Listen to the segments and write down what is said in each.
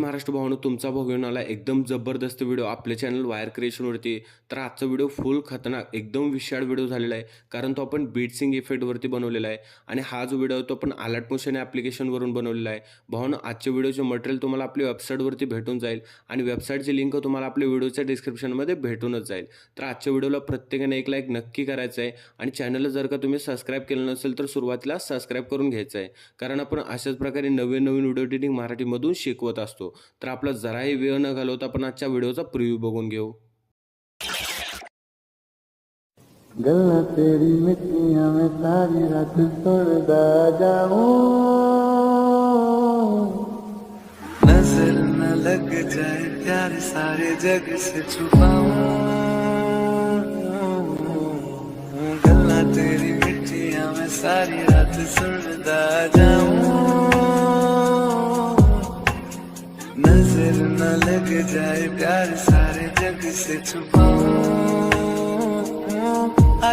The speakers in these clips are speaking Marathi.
महाराष्ट्र भावांनो, तुमचा भाऊ घेऊन आला एकदम जबरदस्त व्हिडिओ आपल्या चॅनल वायर क्रिएशनवरती. तर आजचा व्हिडिओ फुल खतरनाक एकदम विशाळ व्हिडिओ झालेला आहे, कारण तो आपण बीटसिंग इफेक्टवरती बनवलेला आहे. आणि हा जो व्हिडिओ तो आपण अलर्ट मोशन ॲप्लिकेशनवरून बनवलेला आहे. भावांनो, आजच्या व्हिडिओचे मटेरियल तुम्हाला आपल्या वेबसाईटवरती भेटून जाईल आणि वेबसाईटची लिंक तुम्हाला आपल्या व्हिडिओच्या डिस्क्रिप्शनमध्ये भेटूनच जाईल. तर आजच्या व्हिडिओला प्रत्येकाने एक लाईक नक्की करायचं आहे आणि चॅनलला जर का तुम्ही सबस्क्राईब केलं नसेल तर सुरुवातीला सबस्क्राईब करून घ्यायचं आहे, कारण आपण अशाच प्रकारे नवीन नवीन व्हिडिओ एडिटिंग मराठीमधून शिकवत असतो. तर आपला जराही वेळ न घालवता आपण आजच्या व्हिडिओचा प्रिव्ह्यू बघून घेऊ. गल्ला तेरी मिट्टियां में सारी रात सोचदा जाऊं, नजर न लग जाए प्यार सारे जग से छुपाऊं. गल्ला तेरी मिट्टियां में सारी रात सोचदा जाऊं, नजर न लग जाए प्यार सारे जग से छुपाऊं.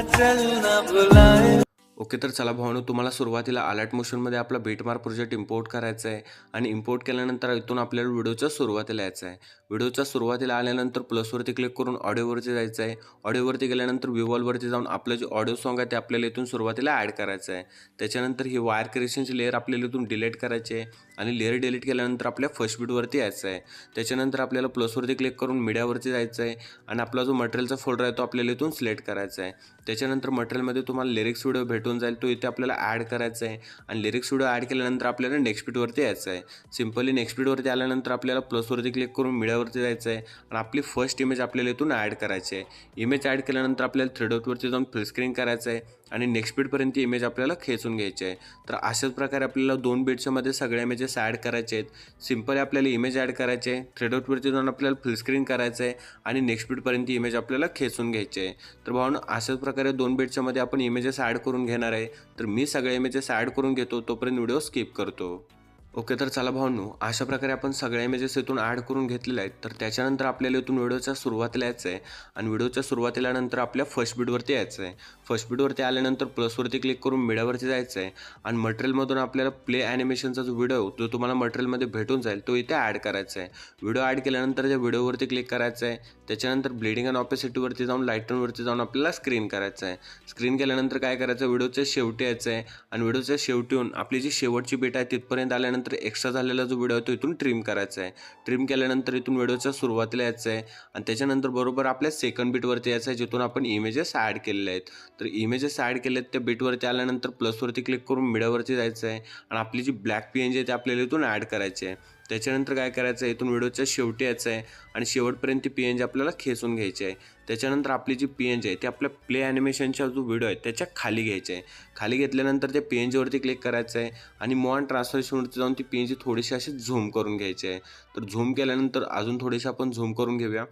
चल ना बुलाए. ओके, तर चला भावांनो, तुम्हाला सुरुवातीला अलर्ट मोशनमध्ये आपला बीटमार्क प्रोजेक्ट इम्पोर्ट करायचा आहे. आणि इम्पोर्ट केल्यानंतर इथून आपल्याला व्हिडिओच्या सुरुवातीला यायचं आहे. व्हिडिओच्या सुरुवातीला आल्यानंतर प्लसवरती क्लिक करून ऑडिओवरती जायचं आहे. ऑडिओवरती गेल्यानंतर व्हिज्युअलवरती जाऊन आपलं जे ऑडिओ सॉन्ग आहे ते आपल्याला इथून सुरुवातीला ॲड करायचं आहे. त्याच्यानंतर ही वायर क्रिएशनची लेअर आपल्याला इथून डिलीट करायची आहे आणि लेअर डिलीट केल्यानंतर आपल्या फर्स्ट बीटवरती यायचं आहे. त्याच्यानंतर आपल्याला प्लसवरती क्लिक करून मीडियावरती जायचं आहे आणि आपला जो मटेरियलचा फोल्डर आहे तो आपल्याला इथून सिलेक्ट करायचा आहे. त्याच्यानंतर मटेरियलमध्ये तुम्हाला लिरिक्स व्हिडिओ भेटून जाईल, तो इथे आपल्याला ॲड करायचा आहे. आणि लिरिक्स व्हिडिओ ॲड केल्यानंतर आपल्याला नेक्स्ट बीटवरती यायचं आहे. सिम्पली नेक्स्ट बीटवरती आल्यानंतर आपल्याला प्लसवरती क्लिक करून मीडियावरती जायचं आहे आणि आपली फर्स्ट इमेज आपल्याला इथून ॲड करायची आहे. इमेज ॲड केल्यानंतर आपल्याला थ्री डॉटवरती जाऊन फुल स्क्रीन करायचं आहे आणि नेक्स्ट बीटपर्यंत इमेज आपल्याला खेचून घ्यायची आहे. तर अशाच प्रकारे आपल्याला 2 बीटच्या मध्ये सगळ्या इमेजेस ॲड करायचे आहेत. सिम्पली आपल्याला इमेज ॲड करायचे आहे, थ्री डॉटवरती जाऊन आपल्याला फुल स्क्रीन करायचं आहे आणि नेक्स्ट बीटपर्यंत इमेज आपल्याला खेचून घ्यायची आहे. तर भावांनो, अशाच प्रकारे 2 बीटच्या मध्ये आपण इमेजेस ॲड करून घेणार आहे. तर मी सगळे इमेजेस ॲड करून घेतो, तोपर्यंत व्हिडिओ स्किप करतो. ओके, तर चला भावांनो, अशा प्रकारे आपण सगळ्या इमेजेस इथून ॲड करून घेतलेल्या आहेत. तर त्याच्यानंतर आपल्याला इथून व्हिडिओच्या सुरुवातीला यायचं आहे आणि व्हिडिओच्या सुरुवातीला नंतर आपल्या फर्स्ट बीटवरती यायचं आहे. फर्स्ट बीटवरती आल्यानंतर प्लसवरती क्लिक करून मीडियावरती जायचं आहे आणि मटेरियलमधून आपल्याला प्ले ॲनिमेशनचा जो व्हिडिओ जो तुम्हाला मटेरियलमध्ये भेटून जाईल तो इथे ॲड करायचा आहे. व्हिडिओ ॲड केल्यानंतर त्या व्हिडिओवरती क्लिक करायचं आहे. त्याच्यानंतर ब्लीडिंग अँड ऑपेसिटीवरती जाऊन लाईटनवरती जाऊन आपल्याला स्क्रीन करायचं आहे. स्क्रीन केल्यानंतर काय करायचं, व्हिडिओच्या शेवटी यायचं आहे आणि व्हिडिओच्या शेवटी येऊन आपली जी शेवटची बीट आहे तिथपर्यंत आल्यानंतर एक्स्ट्रा झालेला जो व्हिडिओ आहे तो इथून ट्रिम करायचा आहे. ट्रिम केल्यानंतर इथून व्हिडिओच्या सुरुवातीला यायचं आहे आणि त्याच्यानंतर बरोबर आपल्या सेकंड बीटवरती यायचं आहे जिथून आपण इमेजेस ॲड केलेले आहेत. तर इमेजेस ॲड केले आहेत त्या बीटवरती आल्यानंतर प्लसवरती क्लिक करून मीडियावरती जायचं आहे आणि आपली जी ब्लॅक PNG आहे ते आपल्याला इथून ॲड करायची आहे. त्याच्यानंतर काय करायचं आहे, इथून व्हिडिओच्या शेवटी यायचं आहे आणि शेवटपर्यंत ती PNG आपल्याला खेचून घ्यायची आहे. त्याच्यानंतर आपली जी PNG आहे ती आपल्या प्ले ॲनिमेशनचा जो व्हिडिओ आहे त्याच्या खाली घ्यायची आहे. खाली घेतल्यानंतर त्या PNGवरती क्लिक करायचं आहे आणि मूव्ह अँड ट्रान्सफॉर्मेशनवरती जाऊन ती PNG थोडीशी अशी झूम करून घ्यायची आहे. तर झूम केल्यानंतर अजून थोडीशी आपण झूम करून घेऊया.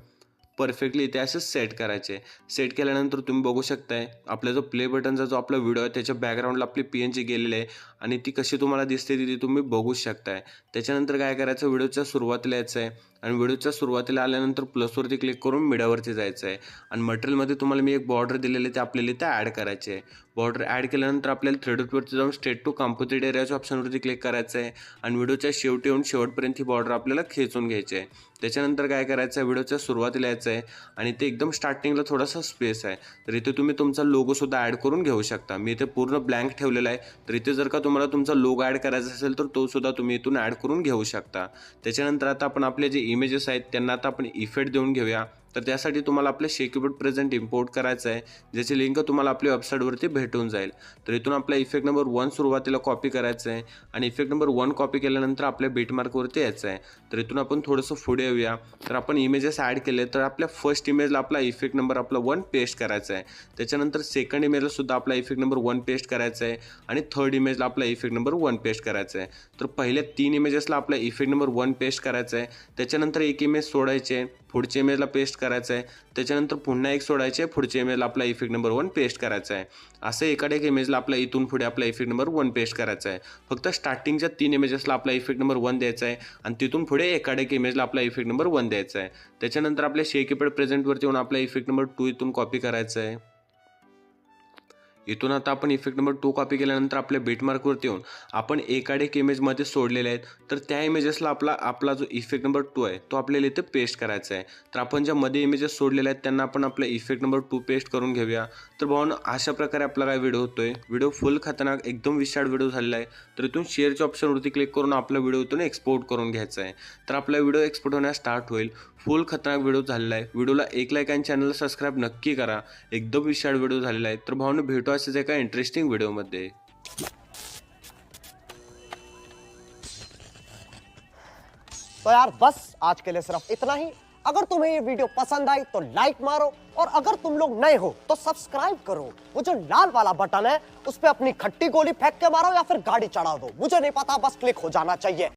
परफेक्टली इथे असं सेट करायचे. सेट केल्यानंतर तुम्ही बघू शकताय आपला जो प्ले बटनचा जो आपला व्हिडिओ आहे त्याच्या बॅकग्राऊंडला आपली PNG गेलेली आहे आणि ती कशी तुम्हाला दिसते ती तुम्ही बघू शकताय. त्याच्यानंतर काय करायचं, व्हिडिओच्या सुरुवातीला यायचं आहे आणि व्हिडिओच्या सुरुवातीला आल्यानंतर प्लसवरती क्लिक करून मीडियावरती जायचं आहे आणि मटेरियलमध्ये तुम्हाला मी एक बॉर्डर दिलेली आहे ते आपल्याला इथे ॲड करायचे आहे. बॉर्डर ॲड केल्यानंतर आपल्याला थ्री डॉटवरती जाऊन स्ट्रेट टू कॉम्पोजिट एरियाच्या ऑप्शनवरती क्लिक करायचं आहे आणि व्हिडिओच्या शेवटी येऊन शेवटपर्यंत ही बॉर्डर आपल्याला खेचून घ्यायची आहे. त्याच्यानंतर काय करायचं आहे, व्हिडिओच्या सुरुवातीला यायचं आहे आणि ते एकदम स्टार्टिंगला थोडासा स्पेस आहे, तर इथे तुम्ही तुमचा लोगोसुद्धा ॲड करून घेऊ शकता. मी इथे पूर्ण ब्लँक ठेवलेला आहे, तर इथे जर का तुम्हाला तुमचा लोगो ॲड करायचा असेल तर तो सुद्धा तुम्ही इथून ॲड करून घेऊ शकता. त्याच्यानंतर आता आपण आपले जे इमेजेस आहेत त्यांना आता आपण इफेक्ट देऊन घेऊया. तर त्यासाठी तुम्हाला आपले शेकीबोर्ड प्रेझेंट इम्पोर्ट करायचं आहे, ज्याची लिंक तुम्हाला आपल्या वेबसाईटवरती भेटून जाईल. तर इथून आपला इफेक्ट नंबर 1 सुरुवातीला कॉपी करायचं आहे आणि इफेक्ट नंबर 1 कॉपी केल्यानंतर आपल्या बीटमार्कवरती यायचं आहे. तर इथून आपण थोडंसं पुढे येऊया. तर आपण इमेजेस ॲड केले, तर आपल्या फर्स्ट इमेजला आपला इफेक्ट नंबर आपला 1 पेस्ट करायचा आहे. त्याच्यानंतर सेकंड इमेजला सुद्धा आपला इफेक्ट नंबर 1 पेस्ट करायचा आहे आणि थर्ड इमेजला आपला इफेक्ट नंबर 1 पेस्ट करायचा आहे. तर पहिल्या 3 इमेजेसला आपला इफेक्ट नंबर 1 पेस्ट करायचा आहे. त्याच्यानंतर एक इमेज सोडायचे, पुढच्या इमेजला पेस्ट करायचं आहे. त्याच्यानंतर पुन्हा एक सोडायचे, पुढच्या इमेजला आपला इफेक्ट नंबर 1 पेस्ट करायचा आहे. असं एखाद्या एक इमेजला आपला इथून पुढे आपला इफेक्ट नंबर 1 पेस्ट करायचा आहे. फक्त स्टार्टिंगच्या 3 इमेजेसला आपला इफेक्ट नंबर 1 द्यायचा आहे आणि तिथून पुढे एखाद्या एक इमेजला आपला इफेक्ट नंबर 1 द्यायचा आहे. त्याच्यानंतर आपल्या शेकीपॅड प्रेझेंटवरती येऊन आपला इफेक्ट नंबर 2 इथून कॉपी करायचा आहे. इथून आता आपण इफेक्ट नंबर 2 कॉपी केल्यानंतर आपल्या बीटमार्कवरती येऊन आपण एकाड एक इमेजमध्ये सोडलेले आहेत, तर त्या इमेजेसला आपला जो इफेक्ट नंबर 2 आहे तो आपल्याला इथे पेस्ट करायचा आहे. तर आपण ज्या मध्ये इमेजेस सोडलेले आहेत त्यांना आपण आपला इफेक्ट नंबर 2 पेस्ट करून घेऊया. तर भावांनो, अशा प्रकारे आपला काय व्हिडिओ होतोय. व्हिडिओ फुल खतरनाक एकदम विशाळ व्हिडिओ झालेला आहे. तर इथून शेअरच्या ऑप्शनवरती क्लिक करून आपला व्हिडिओ इथून एक्सपोर्ट करून घ्यायचा आहे. तर आपला व्हिडिओ एक्सपोर्ट होण्यास स्टार्ट होईल. फुल खतरनाक व्हिडिओ झालेला आहे. व्हिडिओला एक लाईक आणि चॅनलला सबस्क्राईब नक्की करा. एकदम विशाळ व्हिडिओ झालेला आहे. तर भावांनो, भेटू असेच एका इंटरेस्टिंग व्हिडिओमध्ये. तो यार बस आज के लिए सिर्फ इतना ही। अगर तुम्हें ये वीडियो पसंद आई तो लाइक मारो, और अगर तुम लोग नए हो तो सब्सक्राइब करो। वो जो लाल वाला बटन है उस पे अपनी खट्टी गोली फेंक के मारो या फिर गाड़ी चढ़ा दो, मुझे नहीं पता, बस क्लिक हो जाना चाहिए।